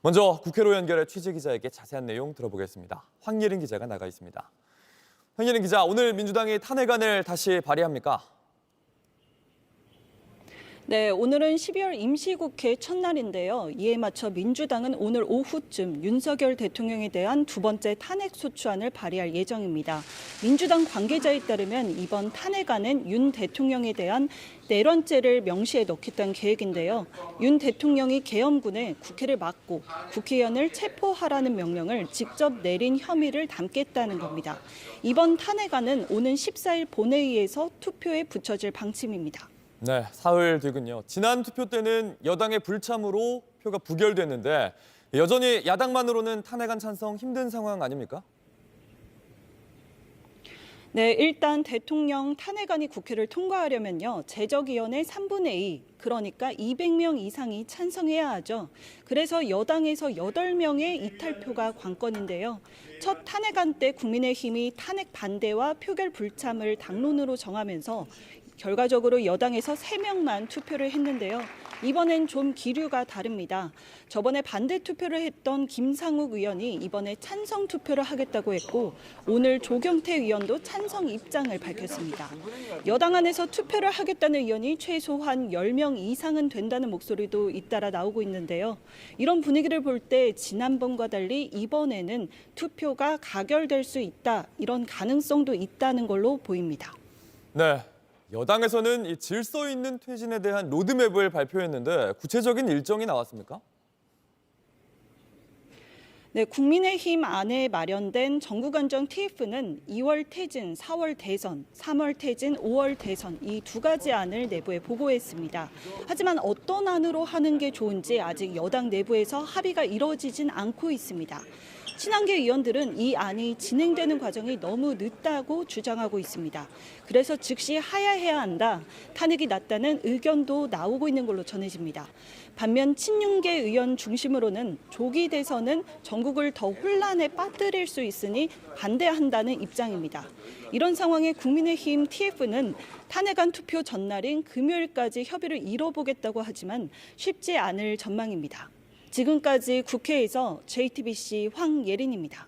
먼저 국회로 연결해 취재 기자에게 자세한 내용 들어보겠습니다. 황예린 기자가 나가 있습니다. 황예린 기자, 오늘 민주당이 탄핵안을 다시 발의합니까? 네, 오늘은 12월 임시국회 첫날인데요. 이에 맞춰 민주당은 오늘 오후쯤 윤석열 대통령에 대한 두 번째 탄핵소추안을 발의할 예정입니다. 민주당 관계자에 따르면 이번 탄핵안은 윤 대통령에 대한 내란죄를 명시해 넣겠다는 계획인데요. 윤 대통령이 계엄군에 국회를 막고 국회의원을 체포하라는 명령을 직접 내린 혐의를 담겠다는 겁니다. 이번 탄핵안은 오는 14일 본회의에서 투표에 붙여질 방침입니다. 네, 사흘 뒤군요. 지난 투표 때는 여당의 불참으로 표가 부결됐는데 여전히 야당만으로는 탄핵안 찬성 힘든 상황 아닙니까? 네, 일단 대통령 탄핵안이 국회를 통과하려면요. 제적위원회 3분의 2, 그러니까 200명 이상이 찬성해야 하죠. 그래서 여당에서 8명의 이탈표가 관건인데요. 첫 탄핵안 때 국민의힘이 탄핵 반대와 표결 불참을 당론으로 정하면서 결과적으로 여당에서 3명만 투표를 했는데요. 이번엔 좀 기류가 다릅니다. 저번에 반대 투표를 했던 김상욱 의원이 이번에 찬성 투표를 하겠다고 했고 오늘 조경태 의원도 찬성 입장을 밝혔습니다. 여당 안에서 투표를 하겠다는 의원이 최소한 10명 이상은 된다는 목소리도 잇따라 나오고 있는데요. 이런 분위기를 볼 때 지난번과 달리 이번에는 투표가 가결될 수 있다, 이런 가능성도 있다는 걸로 보입니다. 네. 여당에서는 이 질서 있는 퇴진에 대한 로드맵을 발표했는데 구체적인 일정이 나왔습니까? 네, 국민의힘 안에 마련된 정구간정 TF는 2월 퇴진, 4월 대선, 3월 퇴진, 5월 대선 이 두 가지 안을 내부에 보고했습니다. 하지만 어떤 안으로 하는 게 좋은지 아직 여당 내부에서 합의가 이루어지진 않고 있습니다. 친한계 의원들은 이 안이 진행되는 과정이 너무 늦다고 주장하고 있습니다. 그래서 즉시 하야해야 한다, 탄핵이 낫다는 의견도 나오고 있는 걸로 전해집니다. 반면 친윤계 의원 중심으로는 조기 대선은 전국을 더 혼란에 빠뜨릴 수 있으니 반대한다는 입장입니다. 이런 상황에 국민의힘 TF는 탄핵안 투표 전날인 금요일까지 협의를 이뤄보겠다고 하지만 쉽지 않을 전망입니다. 지금까지 국회에서 JTBC 황예린입니다.